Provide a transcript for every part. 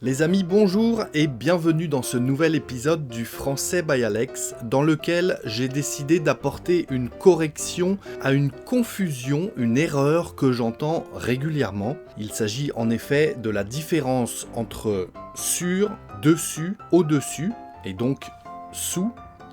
Les amis, bonjour et bienvenue dans ce nouvel épisode du Français by Alex, dans lequel j'ai décidé d'apporter une correction à une confusion, une erreur que j'entends régulièrement. Il s'agit en effet de la différence entre sur, dessus, au-dessus, et donc sous,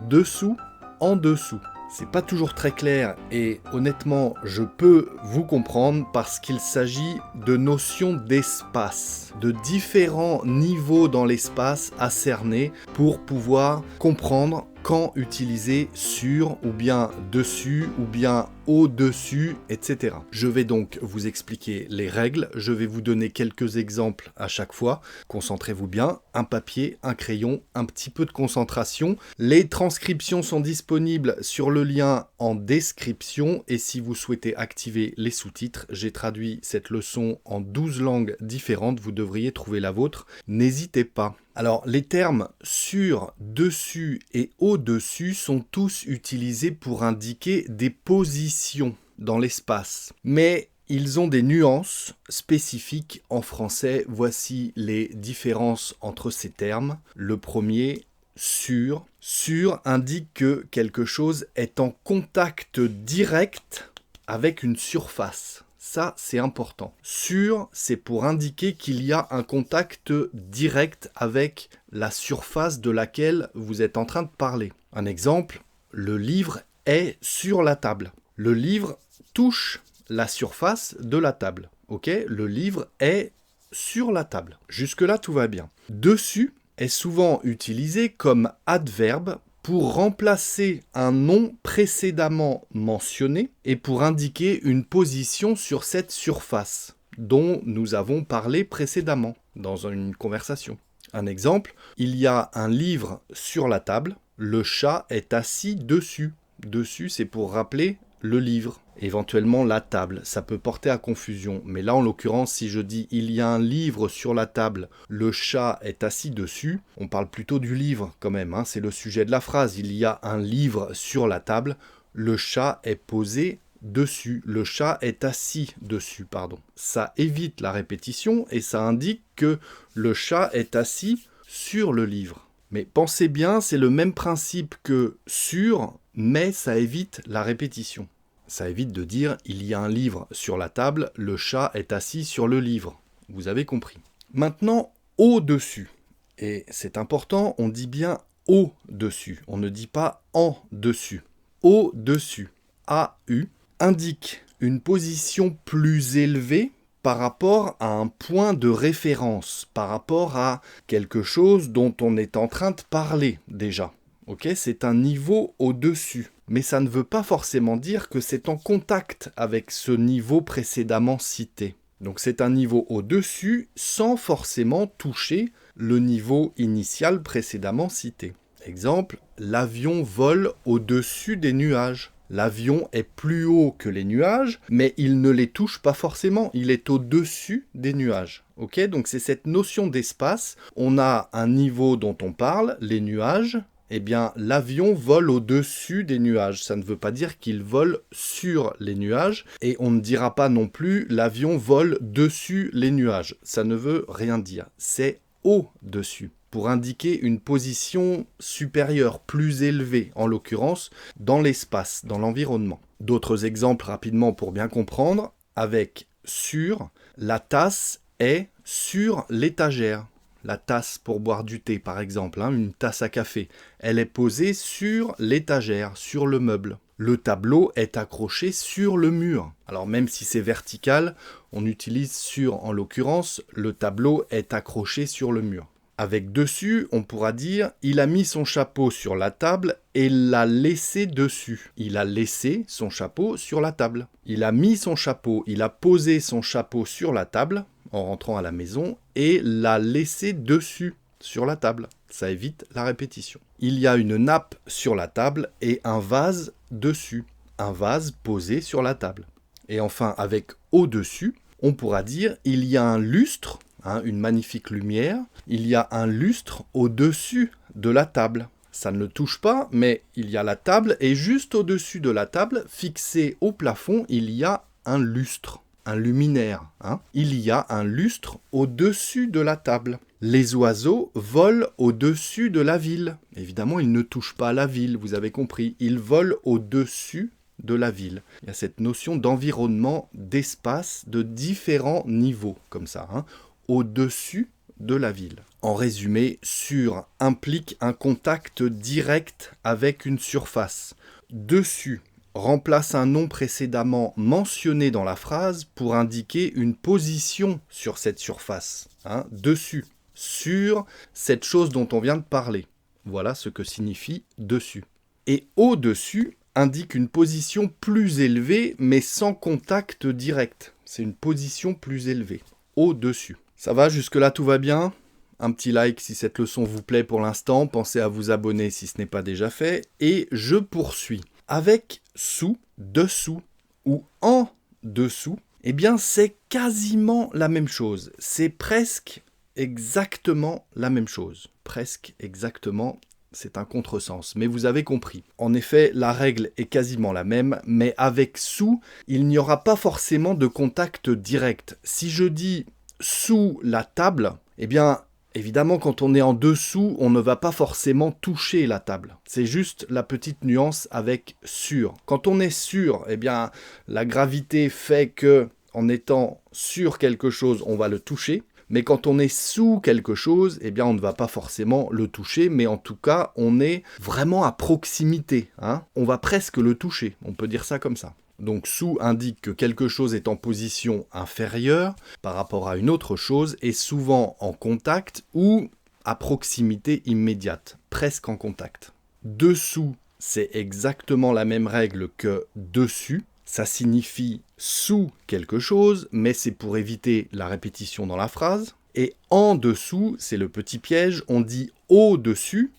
dessous, en dessous. C'est pas toujours très clair et honnêtement je peux vous comprendre parce qu'il s'agit de notions d'espace, de différents niveaux dans l'espace à cerner pour pouvoir comprendre quand utiliser sur ou bien dessus ou bien au-dessus, etc. Je vais donc vous expliquer les règles, je vais vous donner quelques exemples à chaque fois. Concentrez-vous bien, un papier, un crayon, un petit peu de concentration. Les transcriptions sont disponibles sur le lien en description et si vous souhaitez activer les sous-titres, j'ai traduit cette leçon en 12 langues différentes, vous devriez trouver la vôtre. N'hésitez pas. Alors, les termes sur, dessus et au-dessus sont tous utilisés pour indiquer des positions dans l'espace. Mais ils ont des nuances spécifiques en français. Voici les différences entre ces termes. Le premier, sur. Sur indique que quelque chose est en contact direct avec une surface. Ça, c'est important. Sur, c'est pour indiquer qu'il y a un contact direct avec la surface de laquelle vous êtes en train de parler. Un exemple, le livre est sur la table. Le livre touche la surface de la table. Ok ? Le livre est sur la table. Jusque-là, tout va bien. Dessus est souvent utilisé comme adverbe pour remplacer un nom précédemment mentionné et pour indiquer une position sur cette surface dont nous avons parlé précédemment dans une conversation. Un exemple, il y a un livre sur la table, le chat est assis dessus. Dessus, c'est pour rappeler le livre, éventuellement la table, ça peut porter à confusion, mais là en l'occurrence si je dis il y a un livre sur la table, le chat est assis dessus, on parle plutôt du livre quand même, hein, c'est le sujet de la phrase, il y a un livre sur la table, le chat est posé dessus, le chat est assis dessus, pardon. Ça évite la répétition et ça indique que le chat est assis sur le livre. Mais pensez bien, c'est le même principe que sur, mais ça évite la répétition. Ça évite de dire « il y a un livre sur la table, le chat est assis sur le livre ». Vous avez compris. Maintenant, au-dessus. Et c'est important, on dit bien « au-dessus ». On ne dit pas « en dessus ». Au-dessus, A-U, indique une position plus élevée par rapport à un point de référence, par rapport à quelque chose dont on est en train de parler déjà. Ok, c'est un niveau au-dessus. Mais ça ne veut pas forcément dire que c'est en contact avec ce niveau précédemment cité. Donc c'est un niveau au-dessus sans forcément toucher le niveau initial précédemment cité. Exemple, l'avion vole au-dessus des nuages. L'avion est plus haut que les nuages, mais il ne les touche pas forcément, il est au-dessus des nuages. Ok, donc c'est cette notion d'espace. On a un niveau dont on parle, les nuages. Eh bien, l'avion vole au-dessus des nuages. Ça ne veut pas dire qu'il vole sur les nuages. Et on ne dira pas non plus l'avion vole dessus les nuages. Ça ne veut rien dire. C'est au-dessus. Pour indiquer une position supérieure, plus élevée, en l'occurrence, dans l'espace, dans l'environnement. D'autres exemples rapidement pour bien comprendre. Avec sur, la tasse est sur l'étagère. La tasse pour boire du thé, par exemple, une tasse à café. Elle est posée sur l'étagère, sur le meuble. Le tableau est accroché sur le mur. Alors même si c'est vertical, on utilise sur en l'occurrence, le tableau est accroché sur le mur. Avec dessus, on pourra dire « il a mis son chapeau sur la table et l'a laissé dessus ». Il a laissé son chapeau sur la table. Il a mis son chapeau, il a posé son chapeau sur la table en rentrant à la maison et l'a laissé dessus sur la table. Ça évite la répétition. Il y a une nappe sur la table et un vase dessus. Un vase posé sur la table. Et enfin, avec au-dessus, on pourra dire « il y a un lustre ». Une magnifique lumière, il y a un lustre au-dessus de la table. Ça ne le touche pas, mais il y a la table et juste au-dessus de la table, fixé au plafond, il y a un lustre. un luminaire. Il y a un lustre au-dessus de la table. Les oiseaux volent au-dessus de la ville. Évidemment, ils ne touchent pas la ville, vous avez compris. Ils volent au-dessus de la ville. Il y a cette notion d'environnement, d'espace, de différents niveaux, comme ça, au-dessus de la ville. En résumé, sur implique un contact direct avec une surface. Dessus remplace un nom précédemment mentionné dans la phrase pour indiquer une position sur cette surface. Dessus, sur cette chose dont on vient de parler. Voilà ce que signifie dessus. Et au-dessus indique une position plus élevée, mais sans contact direct. C'est une position plus élevée. Au-dessus. Ça va, jusque-là tout va bien ? Un petit like si cette leçon vous plaît pour l'instant. Pensez à vous abonner si ce n'est pas déjà fait. Et je poursuis. Avec sous, dessous ou en dessous, eh bien c'est quasiment la même chose. C'est presque exactement la même chose. Presque exactement, c'est un contresens, mais vous avez compris. En effet, la règle est quasiment la même, mais avec sous, il n'y aura pas forcément de contact direct. Si je dis sous la table, eh bien évidemment, quand on est en dessous, on ne va pas forcément toucher la table. C'est juste la petite nuance avec sur. Quand on est sur, eh bien, la gravité fait que, en étant sur quelque chose, on va le toucher. Mais quand on est sous quelque chose, eh bien, on ne va pas forcément le toucher, mais en tout cas, on est vraiment à proximité. On va presque le toucher, on peut dire ça comme ça. Donc sous indique que quelque chose est en position inférieure par rapport à une autre chose et souvent en contact ou à proximité immédiate, presque en contact. Dessous, c'est exactement la même règle que dessus. Ça signifie sous quelque chose, mais c'est pour éviter la répétition dans la phrase. Et en dessous, c'est le petit piège, on dit au-dessus,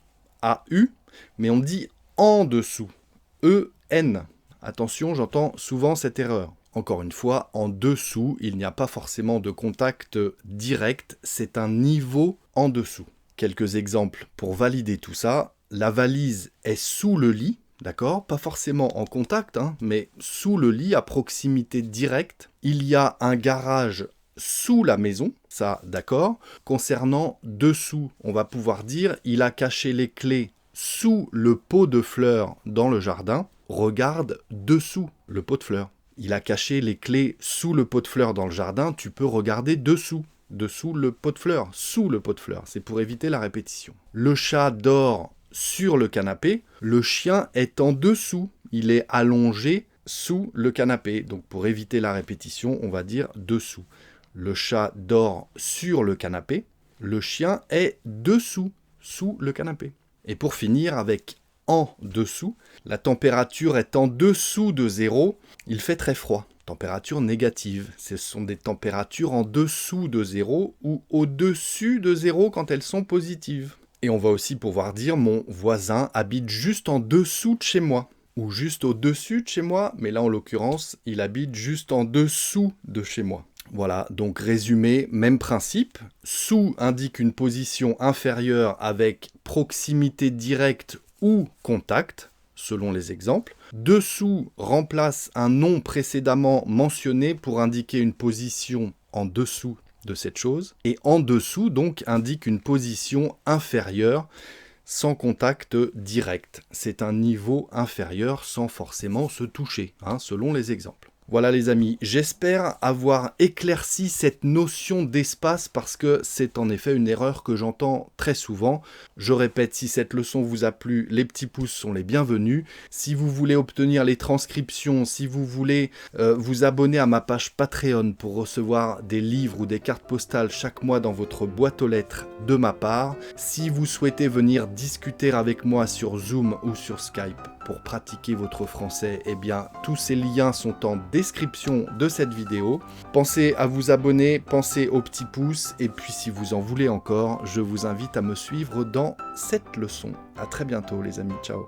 A-U, mais on dit en dessous, E-N. Attention, j'entends souvent cette erreur. Encore une fois, en dessous, il n'y a pas forcément de contact direct, c'est un niveau en dessous. Quelques exemples pour valider tout ça. La valise est sous le lit, d'accord ? Pas forcément en contact, mais sous le lit, à proximité directe. Il y a un garage sous la maison, ça, d'accord ? Concernant dessous, on va pouvoir dire, il a caché les clés sous le pot de fleurs dans le jardin. Regarde dessous le pot de fleurs. Il a caché les clés sous le pot de fleurs dans le jardin, tu peux regarder dessous. Dessous le pot de fleurs, sous le pot de fleurs. C'est pour éviter la répétition. Le chat dort sur le canapé, le chien est en dessous. Il est allongé sous le canapé. Donc pour éviter la répétition, on va dire dessous. Le chat dort sur le canapé, le chien est dessous, sous le canapé. Et pour finir avec en dessous, la température est en dessous de 0, il fait très froid. Température négative, ce sont des températures en dessous de 0 ou au-dessus de 0 quand elles sont positives. Et on va aussi pouvoir dire mon voisin habite juste en dessous de chez moi, ou juste au-dessus de chez moi, mais là en l'occurrence, il habite juste en dessous de chez moi. Voilà, donc résumé, même principe. Sous indique une position inférieure avec proximité directe ou contact, selon les exemples. Dessous remplace un nom précédemment mentionné pour indiquer une position en dessous de cette chose. Et en dessous, donc, indique une position inférieure sans contact direct. C'est un niveau inférieur sans forcément se toucher, selon les exemples. Voilà les amis, j'espère avoir éclairci cette notion d'espace parce que c'est en effet une erreur que j'entends très souvent. Je répète, si cette leçon vous a plu, les petits pouces sont les bienvenus. Si vous voulez obtenir les transcriptions, si vous voulez vous abonner à ma page Patreon pour recevoir des livres ou des cartes postales chaque mois dans votre boîte aux lettres de ma part, si vous souhaitez venir discuter avec moi sur Zoom ou sur Skype pour pratiquer votre français, eh bien tous ces liens sont en description de cette vidéo. Pensez à vous abonner, pensez aux petits pouces, et puis si vous en voulez encore, je vous invite à me suivre dans cette leçon. À très bientôt les amis, ciao.